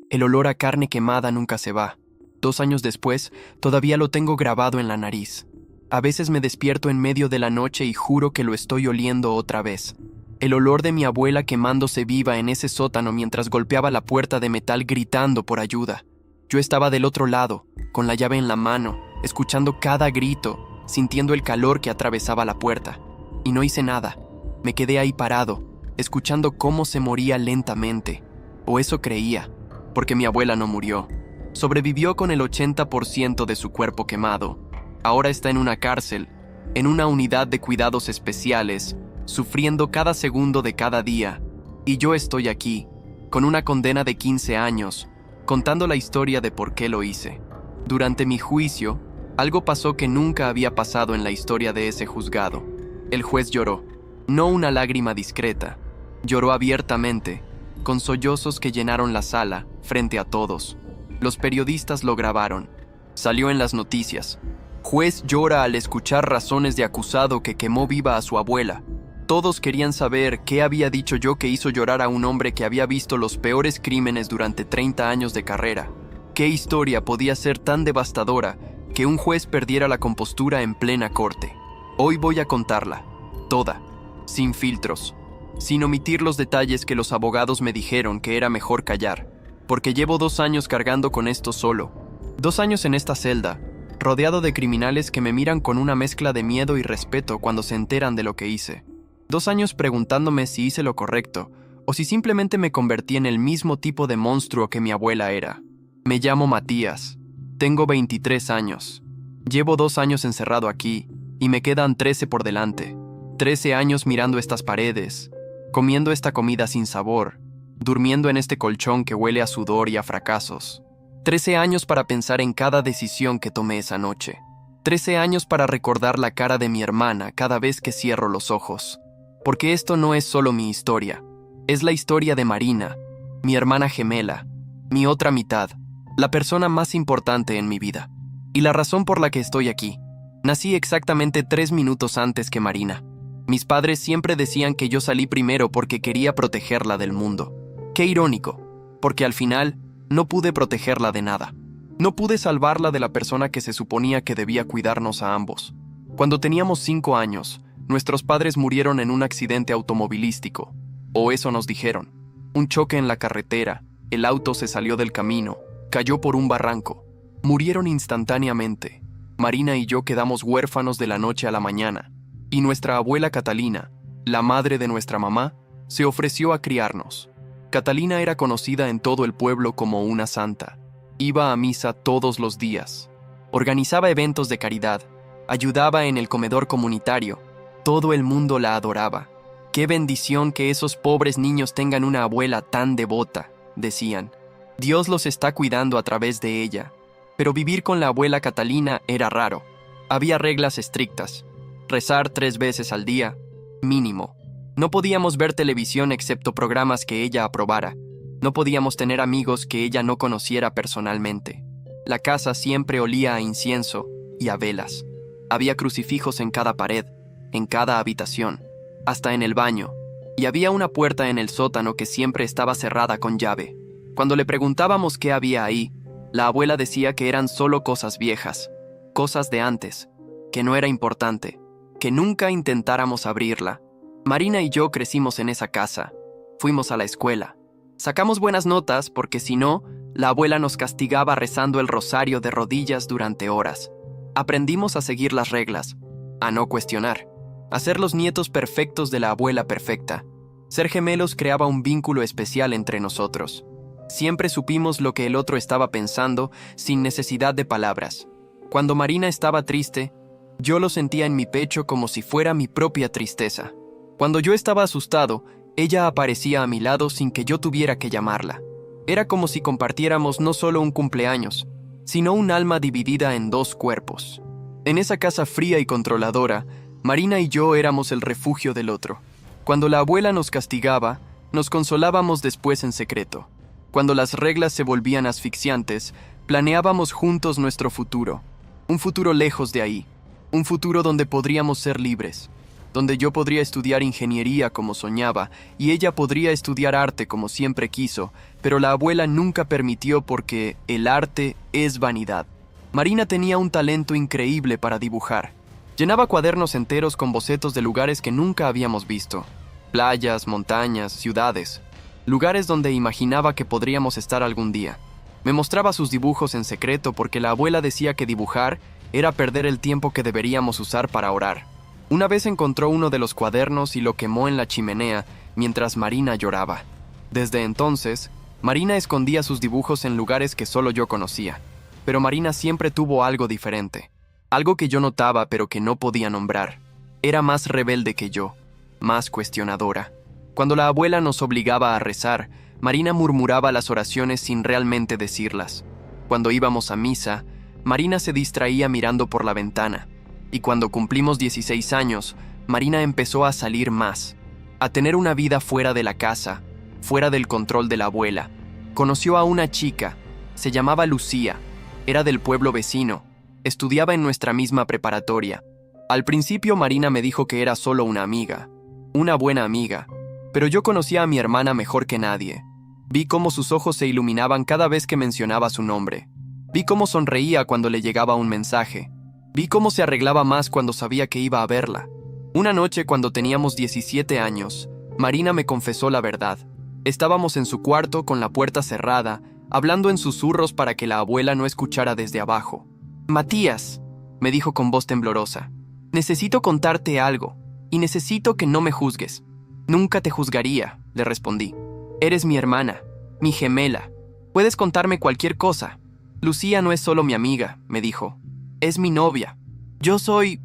El olor a carne quemada nunca se va. 2 años después, todavía lo tengo grabado en la nariz. A veces me despierto en medio de la noche y juro que lo estoy oliendo otra vez. El olor de mi abuela quemándose viva en ese sótano mientras golpeaba la puerta de metal gritando por ayuda. Yo estaba del otro lado, con la llave en la mano, escuchando cada grito, sintiendo el calor que atravesaba la puerta. Y no hice nada. Me quedé ahí parado, escuchando cómo se moría lentamente. O eso creía, porque mi abuela no murió. Sobrevivió con el 80% de su cuerpo quemado. Ahora está en una cárcel, en una unidad de cuidados especiales, sufriendo cada segundo de cada día. Y yo estoy aquí, con una condena de 15 años, contando la historia de por qué lo hice. Durante mi juicio, algo pasó que nunca había pasado en la historia de ese juzgado. El juez lloró, no una lágrima discreta, lloró abiertamente, con sollozos que llenaron la sala, frente a todos. Los periodistas lo grabaron. Salió en las noticias. Juez llora al escuchar razones de acusado que quemó viva a su abuela. Todos querían saber qué había dicho yo que hizo llorar a un hombre que había visto los peores crímenes durante 30 años de carrera. ¿Qué historia podía ser tan devastadora que un juez perdiera la compostura en plena corte? Hoy voy a contarla, toda, sin filtros, sin omitir los detalles que los abogados me dijeron que era mejor callar, porque llevo 2 años cargando con esto solo. 2 años en esta celda, rodeado de criminales que me miran con una mezcla de miedo y respeto cuando se enteran de lo que hice. 2 años preguntándome si hice lo correcto, o si simplemente me convertí en el mismo tipo de monstruo que mi abuela era. Me llamo Matías, tengo 23 años. Llevo 2 años encerrado aquí, y me quedan 13 por delante. 13 años mirando estas paredes, comiendo esta comida sin sabor, durmiendo en este colchón que huele a sudor y a fracasos. 13 años para pensar en cada decisión que tomé esa noche. 13 años para recordar la cara de mi hermana cada vez que cierro los ojos. Porque esto no es solo mi historia, es la historia de Marina, mi hermana gemela, mi otra mitad, la persona más importante en mi vida. Y la razón por la que estoy aquí. Nací exactamente 3 minutos antes que Marina. Mis padres siempre decían que yo salí primero porque quería protegerla del mundo. Qué irónico, porque al final no pude protegerla de nada. No pude salvarla de la persona que se suponía que debía cuidarnos a ambos. Cuando teníamos 5 años, nuestros padres murieron en un accidente automovilístico, o eso nos dijeron. Un choque en la carretera, el auto se salió del camino, cayó por un barranco. Murieron instantáneamente. Marina y yo quedamos huérfanos de la noche a la mañana, y nuestra abuela Catalina, la madre de nuestra mamá, se ofreció a criarnos. Catalina era conocida en todo el pueblo como una santa. Iba a misa todos los días. Organizaba eventos de caridad. Ayudaba en el comedor comunitario. Todo el mundo la adoraba. Qué bendición que esos pobres niños tengan una abuela tan devota, decían. Dios los está cuidando a través de ella. Pero vivir con la abuela Catalina era raro. Había reglas estrictas. Rezar 3 veces al día, mínimo. No podíamos ver televisión excepto programas que ella aprobara. No podíamos tener amigos que ella no conociera personalmente. La casa siempre olía a incienso y a velas. Había crucifijos en cada pared, en cada habitación, hasta en el baño. Y había una puerta en el sótano que siempre estaba cerrada con llave. Cuando le preguntábamos qué había ahí, la abuela decía que eran solo cosas viejas, cosas de antes, que no era importante, que nunca intentáramos abrirla. Marina y yo crecimos en esa casa. Fuimos a la escuela. Sacamos buenas notas porque si no, la abuela nos castigaba rezando el rosario de rodillas durante horas. Aprendimos a seguir las reglas, a no cuestionar, a ser los nietos perfectos de la abuela perfecta. Ser gemelos creaba un vínculo especial entre nosotros. Siempre supimos lo que el otro estaba pensando sin necesidad de palabras. Cuando Marina estaba triste, yo lo sentía en mi pecho como si fuera mi propia tristeza. Cuando yo estaba asustado, ella aparecía a mi lado sin que yo tuviera que llamarla. Era como si compartiéramos no solo un cumpleaños, sino un alma dividida en 2 cuerpos. En esa casa fría y controladora, Marina y yo éramos el refugio del otro. Cuando la abuela nos castigaba, nos consolábamos después en secreto. Cuando las reglas se volvían asfixiantes, planeábamos juntos nuestro futuro. Un futuro lejos de ahí. Un futuro donde podríamos ser libres. donde yo podría estudiar ingeniería como soñaba y ella podría estudiar arte como siempre quiso, pero la abuela nunca permitió porque el arte es vanidad. Marina tenía un talento increíble para dibujar. Llenaba cuadernos enteros con bocetos de lugares que nunca habíamos visto. Playas, montañas, ciudades. Lugares donde imaginaba que podríamos estar algún día. Me mostraba sus dibujos en secreto porque la abuela decía que dibujar era perder el tiempo que deberíamos usar para orar. Una vez encontró uno de los cuadernos y lo quemó en la chimenea mientras Marina lloraba. Desde entonces, Marina escondía sus dibujos en lugares que solo yo conocía. Pero Marina siempre tuvo algo diferente. Algo que yo notaba pero que no podía nombrar. Era más rebelde que yo, más cuestionadora. Cuando la abuela nos obligaba a rezar, Marina murmuraba las oraciones sin realmente decirlas. Cuando íbamos a misa, Marina se distraía mirando por la ventana. Y cuando cumplimos 16 años, Marina empezó a salir más, a tener una vida fuera de la casa, fuera del control de la abuela. Conoció a una chica, se llamaba Lucía, era del pueblo vecino, estudiaba en nuestra misma preparatoria. Al principio Marina me dijo que era solo una amiga, una buena amiga, pero yo conocía a mi hermana mejor que nadie. Vi cómo sus ojos se iluminaban cada vez que mencionaba su nombre. Vi cómo sonreía cuando le llegaba un mensaje. Vi cómo se arreglaba más cuando sabía que iba a verla. Una noche, cuando teníamos 17 años, Marina me confesó la verdad. Estábamos en su cuarto con la puerta cerrada, hablando en susurros para que la abuela no escuchara desde abajo. «Matías», me dijo con voz temblorosa, «necesito contarte algo, y necesito que no me juzgues». «Nunca te juzgaría», le respondí. «Eres mi hermana, mi gemela. Puedes contarme cualquier cosa». «Lucía no es solo mi amiga», me dijo. «Es mi novia. Yo soy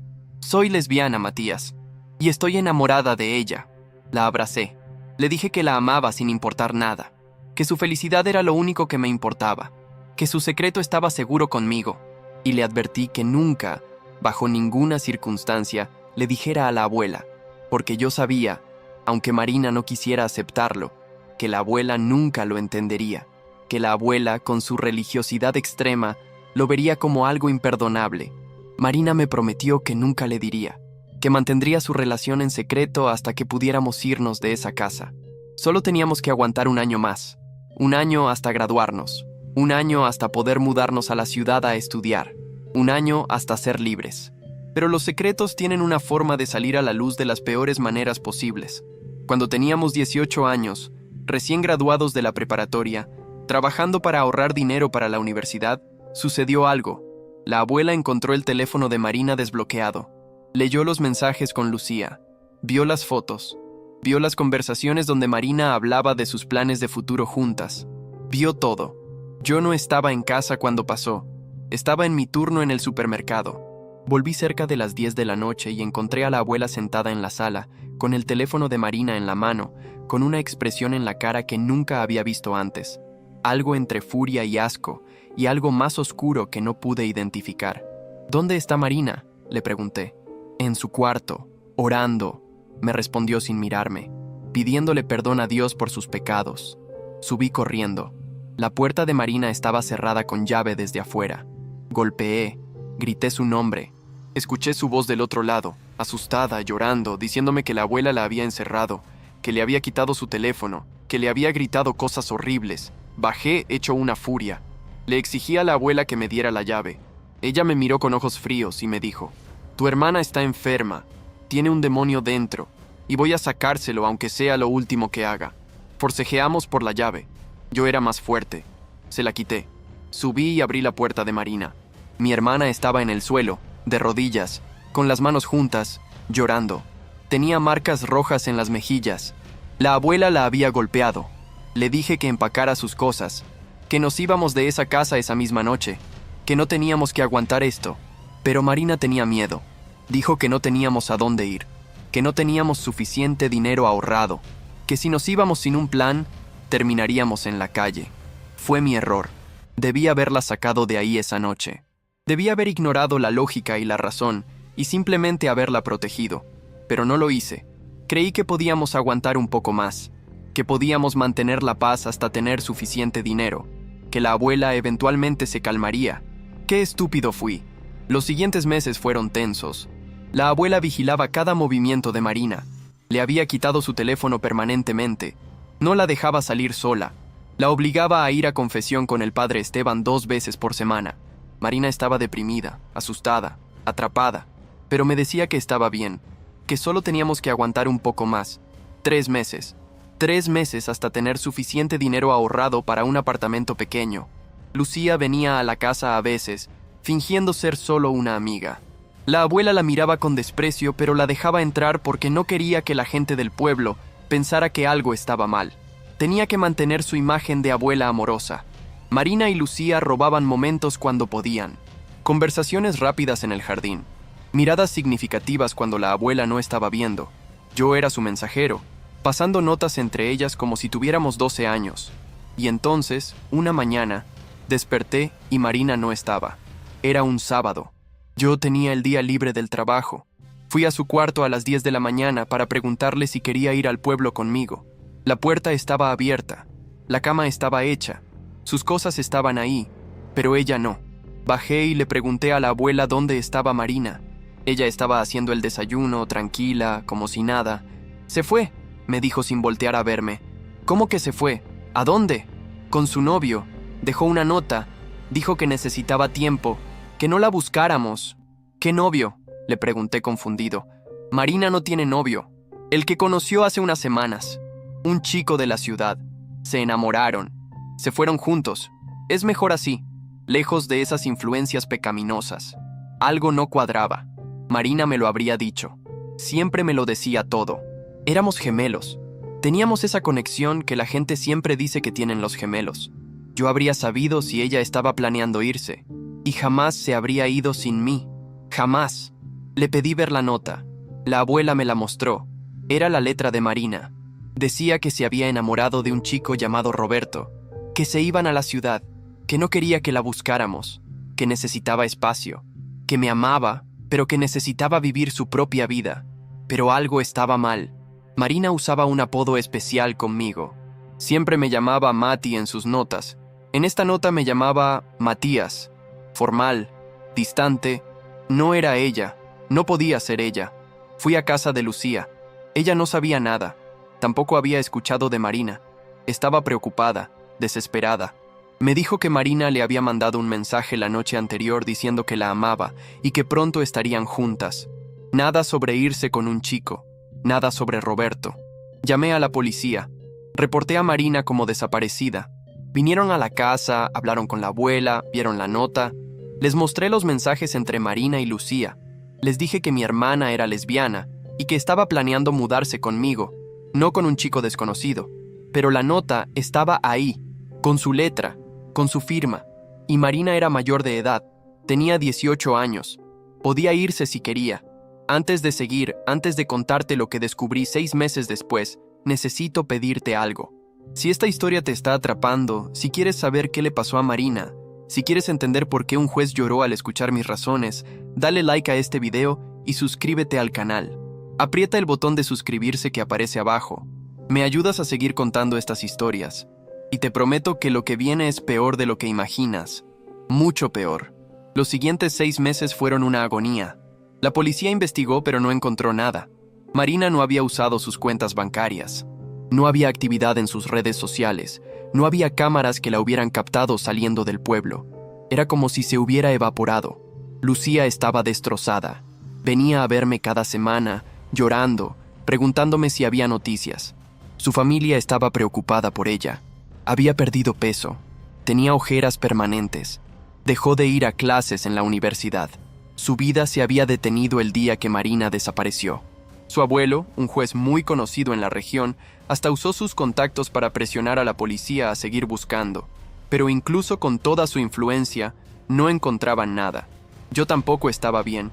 lesbiana, Matías, y estoy enamorada de ella». La abracé. Le dije que la amaba sin importar nada, que su felicidad era lo único que me importaba, que su secreto estaba seguro conmigo, y le advertí que nunca, bajo ninguna circunstancia, le dijera a la abuela, porque yo sabía, aunque Marina no quisiera aceptarlo, que la abuela nunca lo entendería, que la abuela, con su religiosidad extrema, lo vería como algo imperdonable. Marina me prometió que nunca le diría, que mantendría su relación en secreto hasta que pudiéramos irnos de esa casa. Solo teníamos que aguantar un año más, un año hasta graduarnos, un año hasta poder mudarnos a la ciudad a estudiar, un año hasta ser libres. Pero los secretos tienen una forma de salir a la luz de las peores maneras posibles. Cuando teníamos 18 años, recién graduados de la preparatoria, trabajando para ahorrar dinero para la universidad, sucedió algo. La abuela encontró el teléfono de Marina desbloqueado. Leyó los mensajes con Lucía. Vio las fotos. Vio las conversaciones donde Marina hablaba de sus planes de futuro juntas. Vio todo. Yo no estaba en casa cuando pasó. Estaba en mi turno en el supermercado. Volví cerca de las 10 de la noche y encontré a la abuela sentada en la sala, con el teléfono de Marina en la mano, con una expresión en la cara que nunca había visto antes. Algo entre furia y asco, y algo más oscuro que no pude identificar. «¿Dónde está Marina?», le pregunté. «En su cuarto, orando», me respondió sin mirarme, pidiéndole perdón a Dios por sus pecados. Subí corriendo. La puerta de Marina estaba cerrada con llave desde afuera. Golpeé, grité su nombre. Escuché su voz del otro lado, asustada, llorando, diciéndome que la abuela la había encerrado, que le había quitado su teléfono, que le había gritado cosas horribles. Bajé hecho una furia. Le exigí a la abuela que me diera la llave. Ella me miró con ojos fríos y me dijo: «Tu hermana está enferma, tiene un demonio dentro, y voy a sacárselo aunque sea lo último que haga». Forcejeamos por la llave. Yo era más fuerte. Se la quité. Subí y abrí la puerta de Marina. Mi hermana estaba en el suelo, de rodillas, con las manos juntas, llorando. Tenía marcas rojas en las mejillas. La abuela la había golpeado. Le dije que empacara sus cosas, que nos íbamos de esa casa esa misma noche, que no teníamos que aguantar esto. Pero Marina tenía miedo. Dijo que no teníamos a dónde ir, que no teníamos suficiente dinero ahorrado, que si nos íbamos sin un plan, terminaríamos en la calle. Fue mi error. Debí haberla sacado de ahí esa noche. Debí haber ignorado la lógica y la razón y simplemente haberla protegido. Pero no lo hice. Creí que podíamos aguantar un poco más, que podíamos mantener la paz hasta tener suficiente dinero, que la abuela eventualmente se calmaría. ¡Qué estúpido fui! Los siguientes meses fueron tensos. La abuela vigilaba cada movimiento de Marina. Le había quitado su teléfono permanentemente. No la dejaba salir sola. La obligaba a ir a confesión con el padre Esteban 2 veces por semana. Marina estaba deprimida, asustada, atrapada, pero me decía que estaba bien, que solo teníamos que aguantar un poco más. 3 meses. 3 meses hasta tener suficiente dinero ahorrado para un apartamento pequeño. Lucía venía a la casa a veces, fingiendo ser solo una amiga. La abuela la miraba con desprecio, pero la dejaba entrar porque no quería que la gente del pueblo pensara que algo estaba mal. Tenía que mantener su imagen de abuela amorosa. Marina y Lucía robaban momentos cuando podían. Conversaciones rápidas en el jardín. Miradas significativas cuando la abuela no estaba viendo. Yo era su mensajero, pasando notas entre ellas como si tuviéramos 12 años. Y entonces, una mañana, desperté y Marina no estaba. Era un sábado. Yo tenía el día libre del trabajo. Fui a su cuarto a las 10 de la mañana para preguntarle si quería ir al pueblo conmigo. La puerta estaba abierta. La cama estaba hecha. Sus cosas estaban ahí, pero ella no. Bajé y le pregunté a la abuela dónde estaba Marina. Ella estaba haciendo el desayuno, tranquila, como si nada. «Se fue», me dijo sin voltear a verme. «¿Cómo que se fue? ¿A dónde?» «Con su novio. Dejó una nota. Dijo que necesitaba tiempo, que no la buscáramos». «¿Qué novio?», le pregunté confundido. «Marina no tiene novio. El que conoció hace unas semanas. Un chico de la ciudad. Se enamoraron. Se fueron juntos. Es mejor así, lejos de esas influencias pecaminosas». Algo no cuadraba. Marina me lo habría dicho. Siempre me lo decía todo. Éramos gemelos. Teníamos esa conexión que la gente siempre dice que tienen los gemelos. Yo habría sabido si ella estaba planeando irse. Y jamás se habría ido sin mí. Jamás. Le pedí ver la nota. La abuela me la mostró. Era la letra de Marina. Decía que se había enamorado de un chico llamado Roberto, que se iban a la ciudad, que no quería que la buscáramos, que necesitaba espacio, que me amaba, pero que necesitaba vivir su propia vida. Pero algo estaba mal. Marina usaba un apodo especial conmigo. Siempre me llamaba Mati en sus notas. En esta nota me llamaba Matías. Formal, distante. No era ella, no podía ser ella. Fui a casa de Lucía. Ella no sabía nada. Tampoco había escuchado de Marina. Estaba preocupada, desesperada. Me dijo que Marina le había mandado un mensaje la noche anterior diciendo que la amaba y que pronto estarían juntas. Nada sobre irse con un chico. Nada sobre Roberto. Llamé a la policía. Reporté a Marina como desaparecida. Vinieron a la casa, hablaron con la abuela, vieron la nota. Les mostré los mensajes entre Marina y Lucía. Les dije que mi hermana era lesbiana y que estaba planeando mudarse conmigo, no con un chico desconocido. Pero la nota estaba ahí, con su letra, con su firma. Y Marina era mayor de edad. Tenía 18 años. Podía irse si quería. Antes de seguir, antes de contarte lo que descubrí 6 meses después, necesito pedirte algo. Si esta historia te está atrapando, si quieres saber qué le pasó a Marina, si quieres entender por qué un juez lloró al escuchar mis razones, dale like a este video y suscríbete al canal. Aprieta el botón de suscribirse que aparece abajo. Me ayudas a seguir contando estas historias. Y te prometo que lo que viene es peor de lo que imaginas. Mucho peor. Los siguientes 6 meses fueron una agonía. La policía investigó pero no encontró nada. Marina no había usado sus cuentas bancarias. No había actividad en sus redes sociales. No había cámaras que la hubieran captado saliendo del pueblo. Era como si se hubiera evaporado. Lucía estaba destrozada. Venía a verme cada semana, llorando, preguntándome si había noticias. Su familia estaba preocupada por ella. Había perdido peso. Tenía ojeras permanentes. Dejó de ir a clases en la universidad. Su vida se había detenido el día que Marina desapareció. Su abuelo, un juez muy conocido en la región, hasta usó sus contactos para presionar a la policía a seguir buscando. Pero incluso con toda su influencia, no encontraban nada. Yo tampoco estaba bien.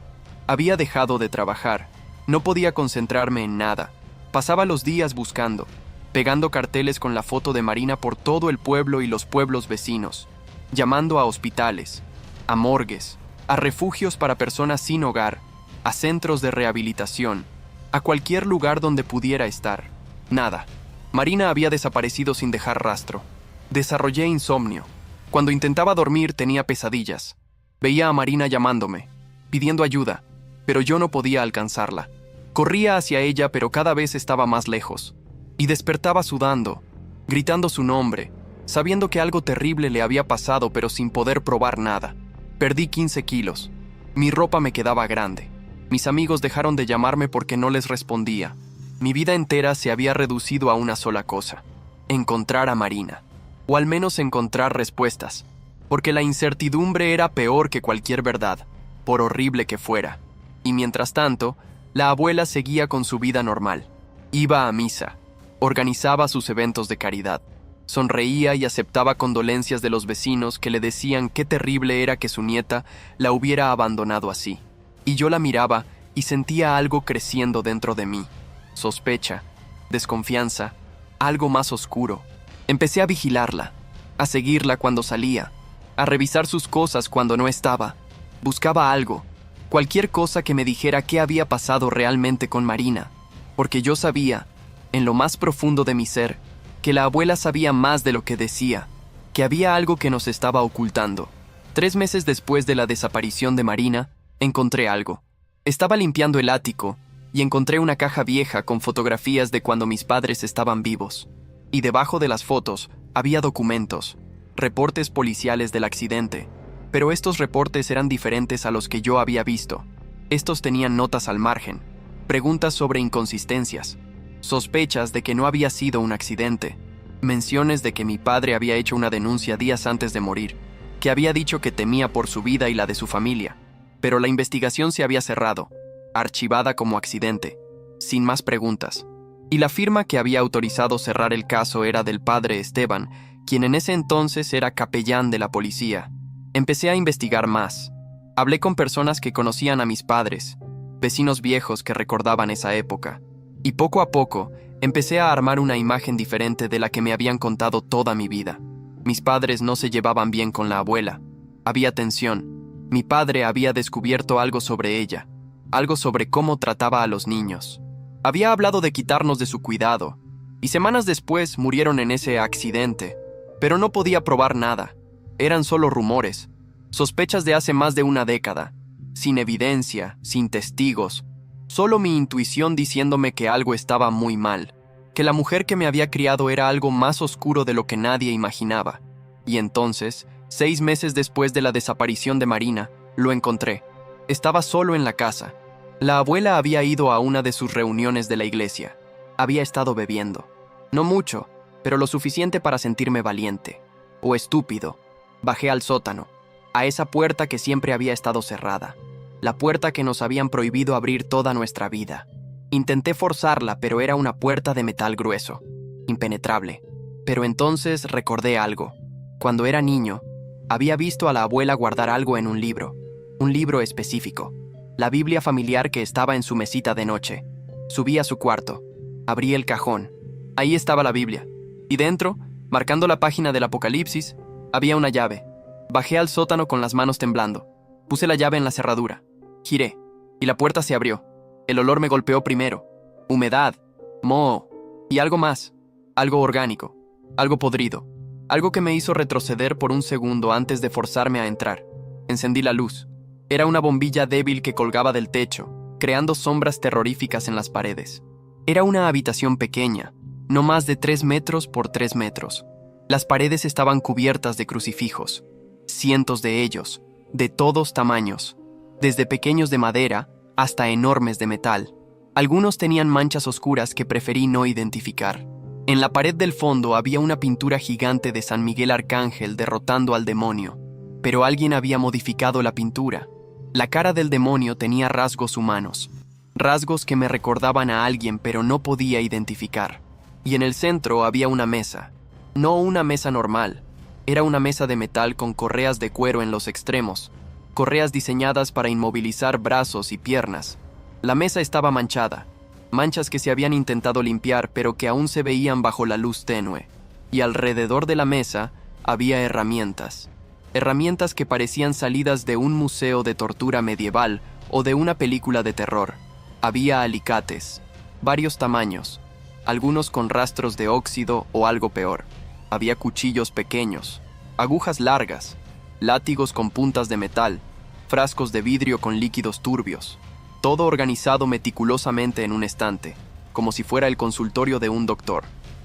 Había dejado de trabajar. No podía concentrarme en nada. Pasaba los días buscando, pegando carteles con la foto de Marina por todo el pueblo y los pueblos vecinos, llamando a hospitales, a morgues, a refugios para personas sin hogar, a centros de rehabilitación, a cualquier lugar donde pudiera estar. Nada. Marina había desaparecido sin dejar rastro. Desarrollé insomnio. Cuando intentaba dormir tenía pesadillas. Veía a Marina llamándome, pidiendo ayuda. pero yo no podía alcanzarla. Corría hacia ella, pero cada vez estaba más lejos. Y despertaba sudando, gritando su nombre, sabiendo que algo terrible le había pasado, pero sin poder probar nada. Perdí 15 kilos. Mi ropa me quedaba grande. Mis amigos dejaron de llamarme porque no les respondía. Mi vida entera se había reducido a una sola cosa: encontrar a Marina. O al menos encontrar respuestas, porque la incertidumbre era peor que cualquier verdad, por horrible que fuera. Y mientras tanto, la abuela seguía con su vida normal. Iba a misa, organizaba sus eventos de caridad, sonreía y aceptaba condolencias de los vecinos que le decían qué terrible era que su nieta la hubiera abandonado así. Y yo la miraba y sentía algo creciendo dentro de mí. Sospecha, desconfianza, algo más oscuro. Empecé a vigilarla, a seguirla cuando salía, a revisar sus cosas cuando no estaba. Buscaba algo, cualquier cosa que me dijera qué había pasado realmente con Marina, porque yo sabía, en lo más profundo de mi ser, que la abuela sabía más de lo que decía, que había algo que nos estaba ocultando. 3 meses después de la desaparición de Marina, encontré algo. Estaba limpiando el ático y encontré una caja vieja con fotografías de cuando mis padres estaban vivos. Y debajo de las fotos había documentos, reportes policiales del accidente, pero estos reportes eran diferentes a los que yo había visto. Estos tenían notas al margen, preguntas sobre inconsistencias, sospechas de que no había sido un accidente, menciones de que mi padre había hecho una denuncia días antes de morir, que había dicho que temía por su vida y la de su familia, pero la investigación se había cerrado, archivada como accidente, sin más preguntas. Y la firma que había autorizado cerrar el caso era del padre Esteban, quien en ese entonces era capellán de la policía. Empecé a investigar más. Hablé con personas que conocían a mis padres, vecinos viejos que recordaban esa época. Y poco a poco, empecé a armar una imagen diferente de la que me habían contado toda mi vida. Mis padres no se llevaban bien con la abuela. Había tensión. Mi padre había descubierto algo sobre ella, algo sobre cómo trataba a los niños. Había hablado de quitarnos de su cuidado, y semanas después murieron en ese accidente, pero no podía probar nada. Eran solo rumores, sospechas de hace más de una década, sin evidencia, sin testigos, solo mi intuición diciéndome que algo estaba muy mal, que la mujer que me había criado era algo más oscuro de lo que nadie imaginaba. Y entonces, 6 meses después de la desaparición de Marina, lo encontré. Estaba solo en la casa. La abuela había ido a una de sus reuniones de la iglesia. Había estado bebiendo. No mucho, pero lo suficiente para sentirme valiente. O estúpido. Bajé al sótano, a esa puerta que siempre había estado cerrada. La puerta que nos habían prohibido abrir toda nuestra vida. Intenté forzarla, pero era una puerta de metal grueso, impenetrable. Pero entonces recordé algo. Cuando era niño, había visto a la abuela guardar algo en un libro específico. La Biblia familiar que estaba en su mesita de noche. Subí a su cuarto. Abrí el cajón. Ahí estaba la Biblia. Y dentro, marcando la página del Apocalipsis, había una llave. Bajé al sótano con las manos temblando. Puse la llave en la cerradura. Giré. Y la puerta se abrió. El olor me golpeó primero. Humedad, moho y algo más. Algo orgánico. Algo podrido. Algo que me hizo retroceder por un segundo antes de forzarme a entrar. Encendí la luz. Era una bombilla débil que colgaba del techo, creando sombras terroríficas en las paredes. Era una habitación pequeña, no más de 3 metros por 3 metros. Las paredes estaban cubiertas de crucifijos, cientos de ellos, de todos tamaños, desde pequeños de madera hasta enormes de metal. Algunos tenían manchas oscuras que preferí no identificar. En la pared del fondo había una pintura gigante de San Miguel Arcángel derrotando al demonio, pero alguien había modificado la pintura. La cara del demonio tenía rasgos humanos, rasgos que me recordaban a alguien pero no podía identificar. Y en el centro había una mesa, no una mesa normal, era una mesa de metal con correas de cuero en los extremos, correas diseñadas para inmovilizar brazos y piernas. La mesa estaba manchada, manchas que se habían intentado limpiar pero que aún se veían bajo la luz tenue. Y alrededor de la mesa había herramientas. Herramientas que parecían salidas de un museo de tortura medieval o de una película de terror. Había alicates, varios tamaños, algunos con rastros de óxido o algo peor. Había cuchillos pequeños, agujas largas, látigos con puntas de metal, frascos de vidrio con líquidos turbios. todo organizado meticulosamente en un estante, como si fuera el consultorio de un doctor.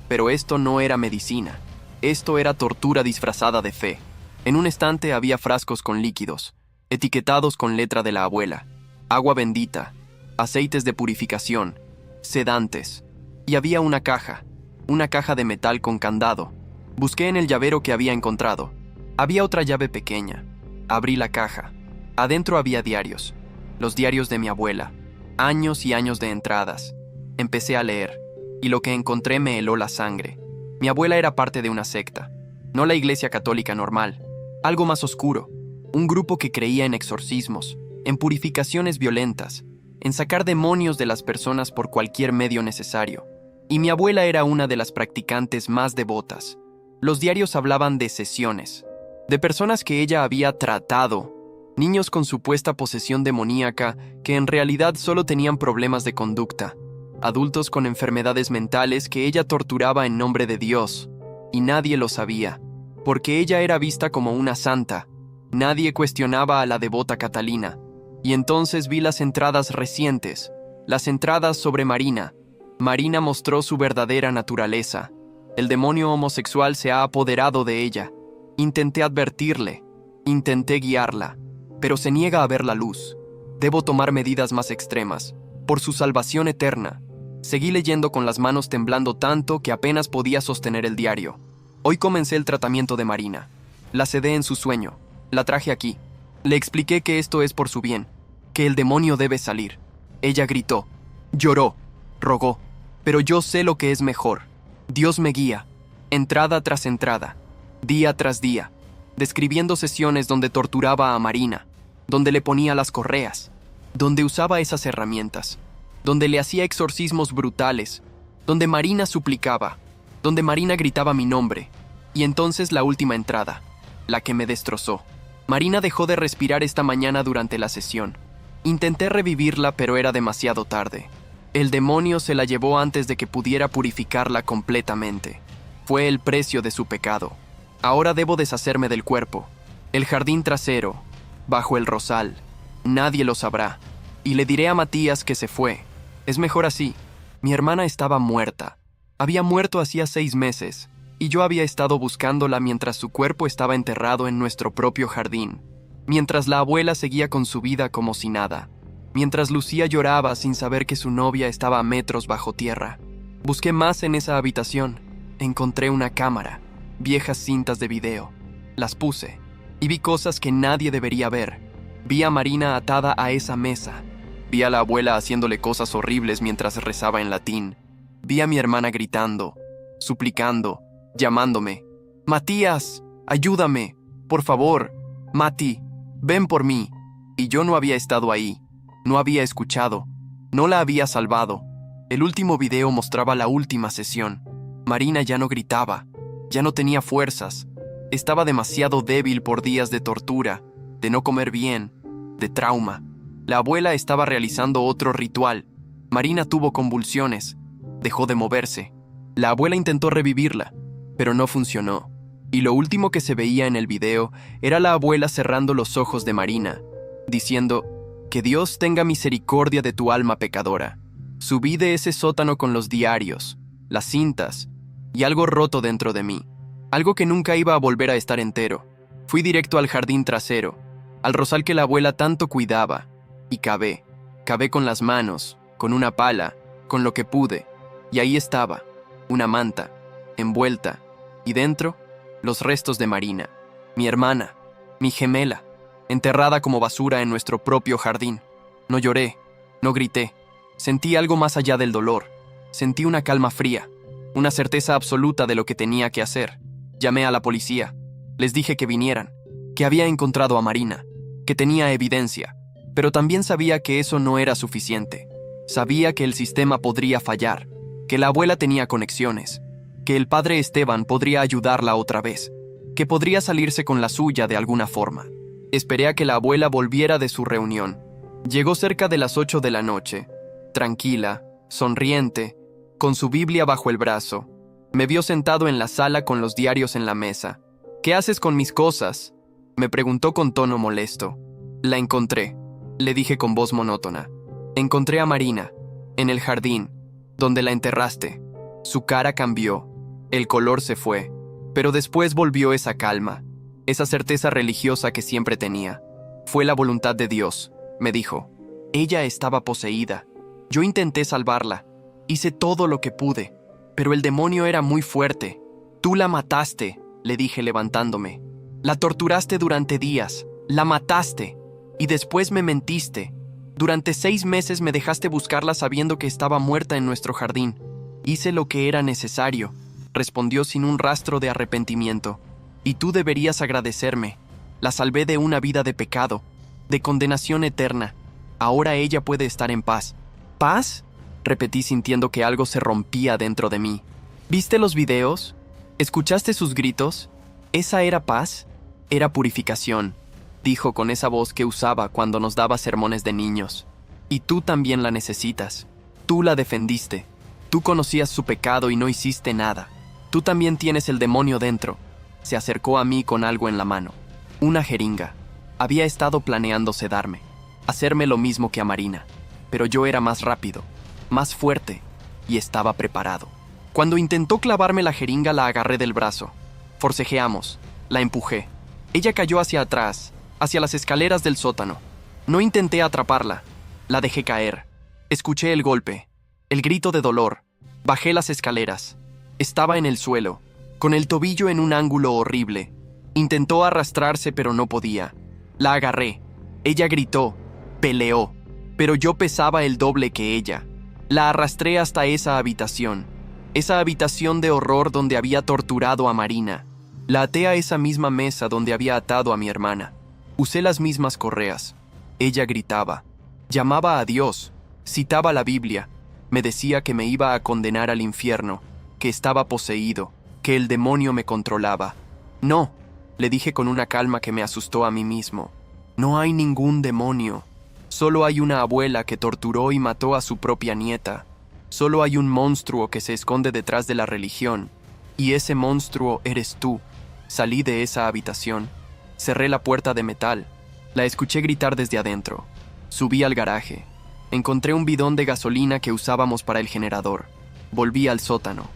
Pero esto no era medicina. Esto era tortura disfrazada de fe. En un estante había frascos con líquidos, etiquetados con letra de la abuela, agua bendita, aceites de purificación, sedantes, y había una caja de metal con candado. Busqué en el llavero que había encontrado. Había otra llave pequeña. Abrí la caja. Adentro había diarios, los diarios de mi abuela, años y años de entradas. Empecé a leer, y lo que encontré me heló la sangre. Mi abuela era parte de una secta, no la iglesia católica normal, algo más oscuro, un grupo que creía en exorcismos, en purificaciones violentas, en sacar demonios de las personas por cualquier medio necesario. Y mi abuela era una de las practicantes más devotas. Los diarios hablaban de sesiones, de personas que ella había tratado, niños con supuesta posesión demoníaca que en realidad solo tenían problemas de conducta, adultos con enfermedades mentales que ella torturaba en nombre de Dios, y nadie lo sabía, porque ella era vista como una santa. Nadie cuestionaba a la devota Catalina. Y entonces vi las entradas recientes, las entradas sobre Marina. Marina mostró su verdadera naturaleza. El demonio homosexual se ha apoderado de ella. Intenté advertirle, intenté guiarla, pero se niega a ver la luz. Debo tomar medidas más extremas, por su salvación eterna. Seguí leyendo con las manos temblando tanto que apenas podía sostener el diario. Hoy comencé el tratamiento de Marina. La sedé en su sueño. La traje aquí. Le expliqué que esto es por su bien, que el demonio debe salir. Ella gritó, lloró, rogó, pero yo sé lo que es mejor. Dios me guía, entrada tras entrada, día tras día, describiendo sesiones donde torturaba a Marina, donde le ponía las correas, donde usaba esas herramientas, donde le hacía exorcismos brutales, donde Marina suplicaba, donde Marina gritaba mi nombre, y entonces la última entrada, la que me destrozó. Marina dejó de respirar esta mañana durante la sesión. Intenté revivirla, pero era demasiado tarde. El demonio se la llevó antes de que pudiera purificarla completamente. Fue el precio de su pecado. Ahora debo deshacerme del cuerpo. El jardín trasero, bajo el rosal. Nadie lo sabrá. Y le diré a Matías que se fue. Es mejor así. Mi hermana estaba muerta. Había muerto hacía 6 meses. Y yo había estado buscándola mientras su cuerpo estaba enterrado en nuestro propio jardín. Mientras la abuela seguía con su vida como si nada. Mientras Lucía lloraba sin saber que su novia estaba a metros bajo tierra. Busqué más en esa habitación. Encontré una cámara, viejas cintas de video. Las puse y vi cosas que nadie debería ver. Vi a Marina atada a esa mesa. Vi a la abuela haciéndole cosas horribles mientras rezaba en latín. Vi a mi hermana gritando, suplicando, llamándome. «Matías, ayúdame, por favor, Mati, ven por mí». Y yo no había estado ahí, no había escuchado, no la había salvado. El último video mostraba la última sesión. Marina ya no gritaba, ya no tenía fuerzas. Estaba demasiado débil por días de tortura, de no comer bien, de trauma. La abuela estaba realizando otro ritual. Marina tuvo convulsiones, dejó de moverse. La abuela intentó revivirla, pero no funcionó. Y lo último que se veía en el video era la abuela cerrando los ojos de Marina, diciendo, «Que Dios tenga misericordia de tu alma pecadora». Subí de ese sótano con los diarios, las cintas y algo roto dentro de mí, algo que nunca iba a volver a estar entero. Fui directo al jardín trasero, al rosal que la abuela tanto cuidaba, y cavé con las manos, con una pala, con lo que pude, y ahí estaba, una manta, envuelta, y dentro, los restos de Marina, mi hermana, mi gemela, enterrada como basura en nuestro propio jardín. No lloré, no grité. Sentí algo más allá del dolor. Sentí una calma fría, una certeza absoluta de lo que tenía que hacer. Llamé a la policía. Les dije que vinieran, que había encontrado a Marina, que tenía evidencia, pero también sabía que eso no era suficiente. Sabía que el sistema podría fallar, que la abuela tenía conexiones, que el padre Esteban podría ayudarla otra vez, que podría salirse con la suya de alguna forma. Esperé a que la abuela volviera de su reunión. Llegó cerca de las 8 de la noche, tranquila, sonriente, con su Biblia bajo el brazo. Me vio sentado en la sala con los diarios en la mesa. «¿Qué haces con mis cosas?», me preguntó con tono molesto. «La encontré», le dije con voz monótona. Encontré a Marina, en el jardín, donde la enterraste. Su cara cambió, el color se fue, pero después volvió esa calma, esa certeza religiosa que siempre tenía. Fue la voluntad de Dios, me dijo. Ella estaba poseída. Yo intenté salvarla. Hice todo lo que pude, pero el demonio era muy fuerte. Tú la mataste, le dije levantándome. La torturaste durante días, la mataste, y después me mentiste. Durante 6 meses me dejaste buscarla sabiendo que estaba muerta en nuestro jardín. Hice lo que era necesario, respondió sin un rastro de arrepentimiento. Y tú deberías agradecerme. La salvé de una vida de pecado, de condenación eterna. Ahora ella puede estar en paz. ¿Paz? Repetí sintiendo que algo se rompía dentro de mí. ¿Viste los videos? ¿Escuchaste sus gritos? ¿Esa era paz? Era purificación, dijo con esa voz que usaba cuando nos daba sermones de niños. Y tú también la necesitas. Tú la defendiste. Tú conocías su pecado y no hiciste nada. Tú también tienes el demonio dentro. Se acercó a mí con algo en la mano. Una jeringa. Había estado planeando sedarme, hacerme lo mismo que a Marina. Pero yo era más rápido, más fuerte, y estaba preparado. Cuando intentó clavarme la jeringa, la agarré del brazo. Forcejeamos, la empujé. Ella cayó hacia atrás, hacia las escaleras del sótano. No intenté atraparla, la dejé caer. Escuché el golpe, el grito de dolor. Bajé las escaleras. Estaba en el suelo, con el tobillo en un ángulo horrible. Intentó arrastrarse, pero no podía. La agarré. Ella gritó, peleó, pero yo pesaba el doble que ella. La arrastré hasta esa habitación de horror donde había torturado a Marina. La até a esa misma mesa donde había atado a mi hermana. Usé las mismas correas. Ella gritaba, llamaba a Dios, citaba la Biblia, me decía que me iba a condenar al infierno, que estaba poseído, que el demonio me controlaba. No, le dije con una calma que me asustó a mí mismo. No hay ningún demonio. Solo hay una abuela que torturó y mató a su propia nieta. Solo hay un monstruo que se esconde detrás de la religión. Y ese monstruo eres tú. Salí de esa habitación. Cerré la puerta de metal. La escuché gritar desde adentro. Subí al garaje. Encontré un bidón de gasolina que usábamos para el generador. Volví al sótano.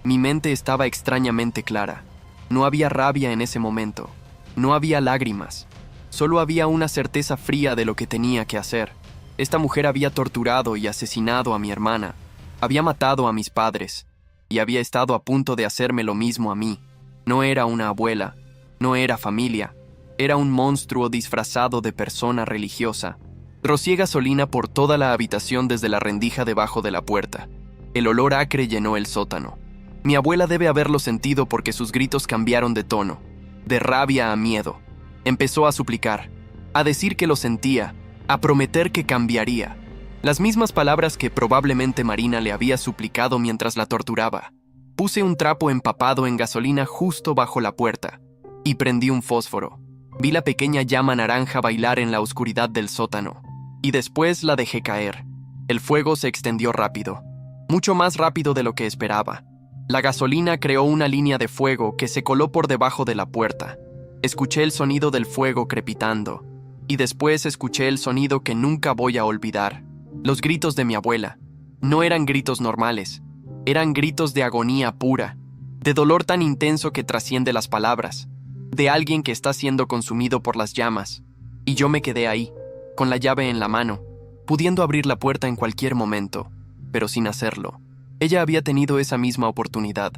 Mi mente estaba extrañamente clara. No había rabia en ese momento. No había lágrimas. Solo había una certeza fría de lo que tenía que hacer. Esta mujer había torturado y asesinado a mi hermana. Había matado a mis padres. Y había estado a punto de hacerme lo mismo a mí. No era una abuela. No era familia. Era un monstruo disfrazado de persona religiosa. Rocié gasolina por toda la habitación desde la rendija debajo de la puerta. El olor acre llenó el sótano. Mi abuela debe haberlo sentido porque sus gritos cambiaron de tono, de rabia a miedo. Empezó a suplicar, a decir que lo sentía, a prometer que cambiaría. Las mismas palabras que probablemente Marina le había suplicado mientras la torturaba. Puse un trapo empapado en gasolina justo bajo la puerta y prendí un fósforo. Vi la pequeña llama naranja bailar en la oscuridad del sótano y después la dejé caer. El fuego se extendió rápido, mucho más rápido de lo que esperaba. La gasolina creó una línea de fuego que se coló por debajo de la puerta. Escuché el sonido del fuego crepitando, y después escuché el sonido que nunca voy a olvidar. Los gritos de mi abuela. No eran gritos normales, eran gritos de agonía pura, de dolor tan intenso que trasciende las palabras, de alguien que está siendo consumido por las llamas. Y yo me quedé ahí, con la llave en la mano, pudiendo abrir la puerta en cualquier momento, pero sin hacerlo. Ella había tenido esa misma oportunidad.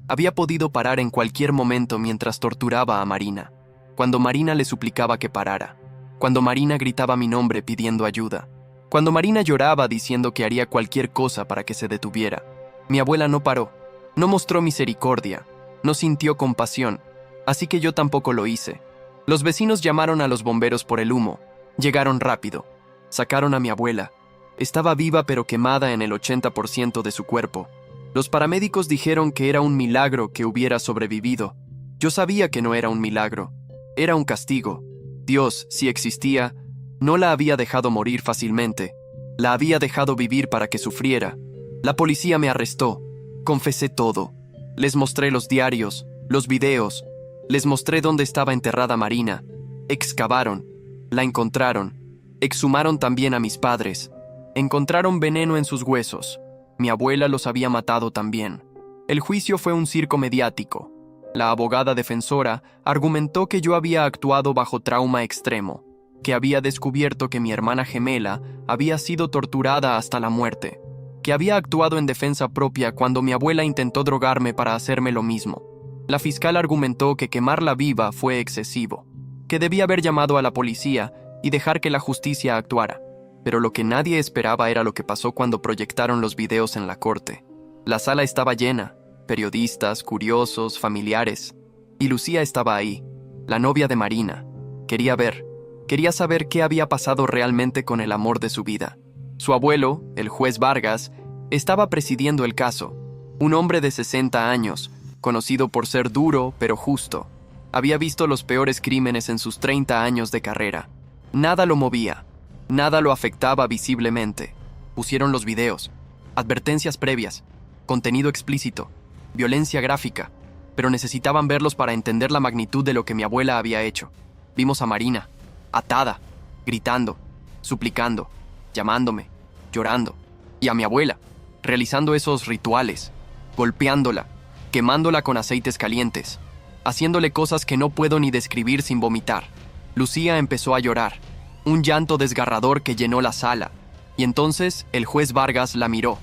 Había podido parar en cualquier momento mientras torturaba a Marina. Cuando Marina le suplicaba que parara. Cuando Marina gritaba mi nombre pidiendo ayuda. Cuando Marina lloraba diciendo que haría cualquier cosa para que se detuviera. Mi abuela no paró. No mostró misericordia. No sintió compasión. Así que yo tampoco lo hice. Los vecinos llamaron a los bomberos por el humo. Llegaron rápido. Sacaron a mi abuela. Estaba viva pero quemada en el 80% de su cuerpo. Los paramédicos dijeron que era un milagro que hubiera sobrevivido. Yo sabía que no era un milagro. Era un castigo. Dios, si existía, no la había dejado morir fácilmente. La había dejado vivir para que sufriera. La policía me arrestó. Confesé todo. Les mostré los diarios, los videos. Les mostré dónde estaba enterrada Marina. Excavaron. La encontraron. Exhumaron también a mis padres. Encontraron veneno en sus huesos. Mi abuela los había matado también. El juicio fue un circo mediático. La abogada defensora argumentó que yo había actuado bajo trauma extremo, que había descubierto que mi hermana gemela había sido torturada hasta la muerte, que había actuado en defensa propia cuando mi abuela intentó drogarme para hacerme lo mismo. La fiscal argumentó que quemarla viva fue excesivo, que debía haber llamado a la policía y dejar que la justicia actuara. Pero lo que nadie esperaba era lo que pasó cuando proyectaron los videos en la corte. La sala estaba llena, periodistas, curiosos, familiares. Y Lucía estaba ahí, la novia de Marina. Quería saber qué había pasado realmente con el amor de su vida. Su abuelo, el juez Vargas, estaba presidiendo el caso. Un hombre de 60 años, conocido por ser duro pero justo. Había visto los peores crímenes en sus 30 años de carrera. Nada lo movía. Nada lo afectaba visiblemente. Pusieron los videos, advertencias previas, contenido explícito, violencia gráfica, pero necesitaban verlos para entender la magnitud de lo que mi abuela había hecho. Vimos a Marina, atada, gritando, suplicando, llamándome, llorando, y a mi abuela, realizando esos rituales, golpeándola, quemándola con aceites calientes, haciéndole cosas que no puedo ni describir sin vomitar. Lucía empezó a llorar. Un llanto desgarrador que llenó la sala, y entonces el juez Vargas la miró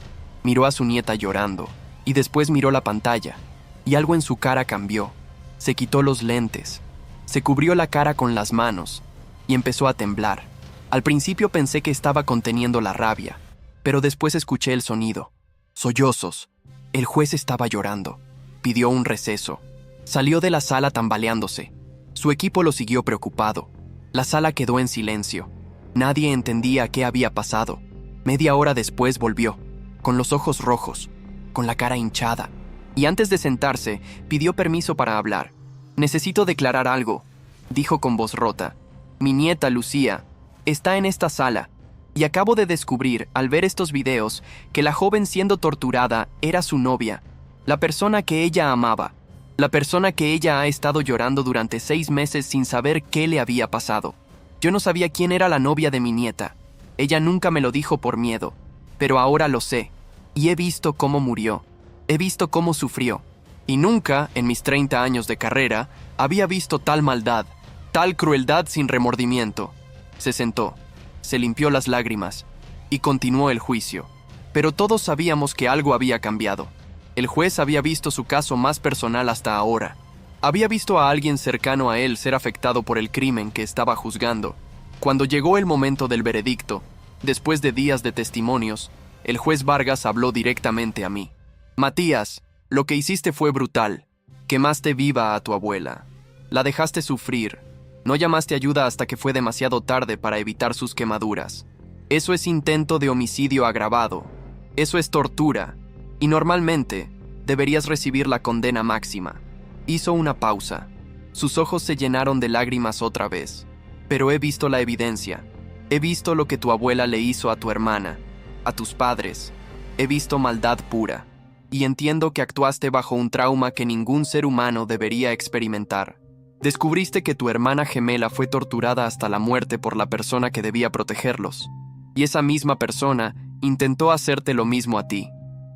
a su nieta llorando, y después miró la pantalla, y algo en su cara cambió. Se quitó los lentes, se cubrió la cara con las manos, y empezó a temblar. Al principio pensé que estaba conteniendo la rabia, pero después escuché el sonido. Sollozos. El juez estaba llorando. Pidió un receso. Salió de la sala tambaleándose. Su equipo lo siguió preocupado. La sala quedó en silencio. Nadie entendía qué había pasado. Media hora después volvió, con los ojos rojos, con la cara hinchada, y antes de sentarse, pidió permiso para hablar. «Necesito declarar algo», dijo con voz rota. «Mi nieta, Lucía, está en esta sala, y acabo de descubrir, al ver estos videos, que la joven siendo torturada era su novia, la persona que ella amaba. La persona que ella ha estado llorando durante 6 meses sin saber qué le había pasado. Yo no sabía quién era la novia de mi nieta. Ella nunca me lo dijo por miedo, pero ahora lo sé. Y he visto cómo murió. He visto cómo sufrió. Y nunca, en mis 30 años de carrera, había visto tal maldad, tal crueldad sin remordimiento». Se sentó, se limpió las lágrimas y continuó el juicio. Pero todos sabíamos que algo había cambiado. El juez había visto su caso más personal hasta ahora. Había visto a alguien cercano a él ser afectado por el crimen que estaba juzgando. Cuando llegó el momento del veredicto, después de días de testimonios, el juez Vargas habló directamente a mí. «Matías, lo que hiciste fue brutal. Quemaste viva a tu abuela. La dejaste sufrir. No llamaste ayuda hasta que fue demasiado tarde para evitar sus quemaduras. Eso es intento de homicidio agravado. Eso es tortura. Y normalmente, deberías recibir la condena máxima». Hizo una pausa. Sus ojos se llenaron de lágrimas otra vez. «Pero he visto la evidencia. He visto lo que tu abuela le hizo a tu hermana, a tus padres. He visto maldad pura. Y entiendo que actuaste bajo un trauma que ningún ser humano debería experimentar. Descubriste que tu hermana gemela fue torturada hasta la muerte por la persona que debía protegerlos. Y esa misma persona intentó hacerte lo mismo a ti».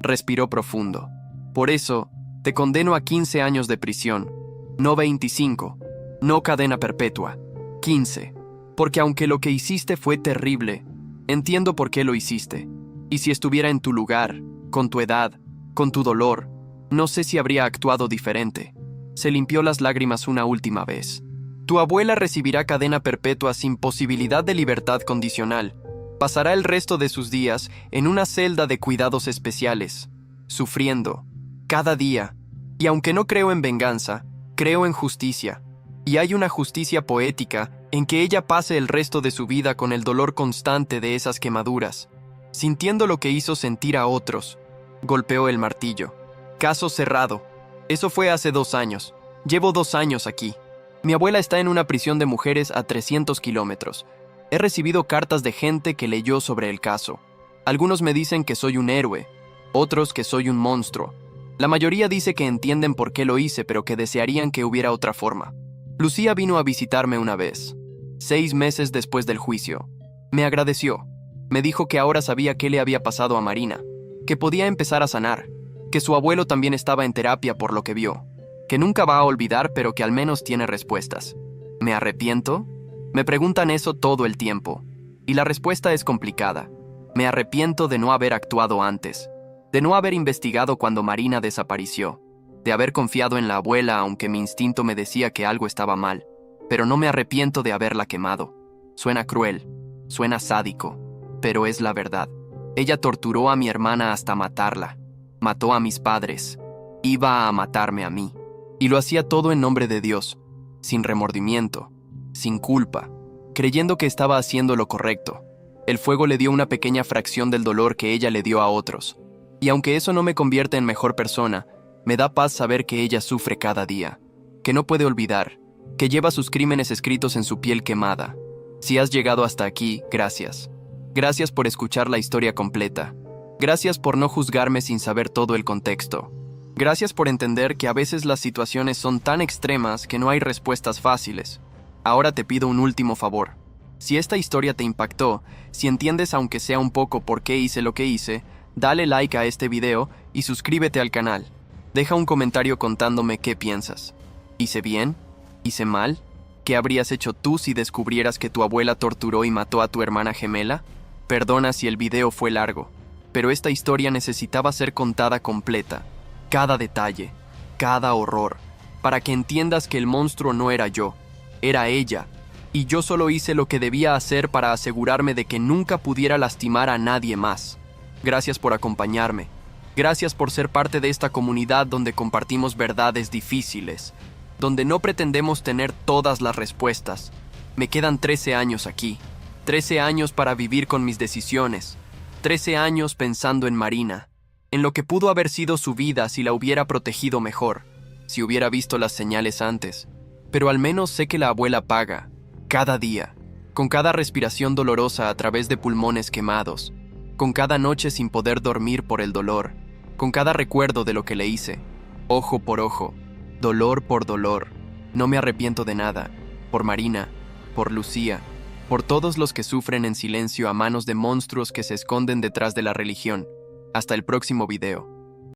Respiró profundo. «Por eso, te condeno a 15 años de prisión, no 25, no cadena perpetua, 15. Porque aunque lo que hiciste fue terrible, entiendo por qué lo hiciste. Y si estuviera en tu lugar, con tu edad, con tu dolor, no sé si habría actuado diferente». Se limpió las lágrimas una última vez. «Tu abuela recibirá cadena perpetua sin posibilidad de libertad condicional. Pasará el resto de sus días en una celda de cuidados especiales, sufriendo, cada día. Y aunque no creo en venganza, creo en justicia. Y hay una justicia poética en que ella pase el resto de su vida con el dolor constante de esas quemaduras, sintiendo lo que hizo sentir a otros». Golpeó el martillo. «Caso cerrado. Eso fue hace 2 años. Llevo 2 años aquí. Mi abuela está en una prisión de mujeres a 300 kilómetros. He recibido cartas de gente que leyó sobre el caso. Algunos me dicen que soy un héroe, otros que soy un monstruo. La mayoría dice que entienden por qué lo hice, pero que desearían que hubiera otra forma. Lucía vino a visitarme una vez, 6 meses después del juicio. Me agradeció. Me dijo que ahora sabía qué le había pasado a Marina, que podía empezar a sanar, que su abuelo también estaba en terapia por lo que vio, que nunca va a olvidar pero que al menos tiene respuestas. ¿Me arrepiento? Me preguntan eso todo el tiempo, y la respuesta es complicada. Me arrepiento de no haber actuado antes, de no haber investigado cuando Marina desapareció, de haber confiado en la abuela aunque mi instinto me decía que algo estaba mal, pero no me arrepiento de haberla quemado. Suena cruel, suena sádico, pero es la verdad. Ella torturó a mi hermana hasta matarla, mató a mis padres, iba a matarme a mí, y lo hacía todo en nombre de Dios, sin remordimiento, sin culpa, creyendo que estaba haciendo lo correcto. El fuego le dio una pequeña fracción del dolor que ella le dio a otros, y aunque eso no me convierte en mejor persona, me da paz saber que ella sufre cada día, que no puede olvidar, que lleva sus crímenes escritos en su piel quemada. Si has llegado hasta aquí, gracias. Gracias por escuchar la historia completa. Gracias por no juzgarme sin saber todo el contexto. Gracias por entender que a veces las situaciones son tan extremas que no hay respuestas fáciles. Ahora te pido un último favor. Si esta historia te impactó, si entiendes aunque sea un poco por qué hice lo que hice, dale like a este video y suscríbete al canal. Deja un comentario contándome qué piensas. ¿Hice bien? ¿Hice mal? ¿Qué habrías hecho tú si descubrieras que tu abuela torturó y mató a tu hermana gemela? Perdona si el video fue largo, pero esta historia necesitaba ser contada completa. Cada detalle, cada horror, para que entiendas que el monstruo no era yo, era ella, y yo solo hice lo que debía hacer para asegurarme de que nunca pudiera lastimar a nadie más. Gracias por acompañarme. Gracias por ser parte de esta comunidad donde compartimos verdades difíciles, donde no pretendemos tener todas las respuestas. Me quedan 13 años aquí, 13 años para vivir con mis decisiones, 13 años pensando en Marina, en lo que pudo haber sido su vida si la hubiera protegido mejor, si hubiera visto las señales antes. Pero al menos sé que la abuela paga, cada día, con cada respiración dolorosa a través de pulmones quemados, con cada noche sin poder dormir por el dolor, con cada recuerdo de lo que le hice, ojo por ojo, dolor por dolor. No me arrepiento de nada, por Marina, por Lucía, por todos los que sufren en silencio a manos de monstruos que se esconden detrás de la religión. Hasta el próximo video.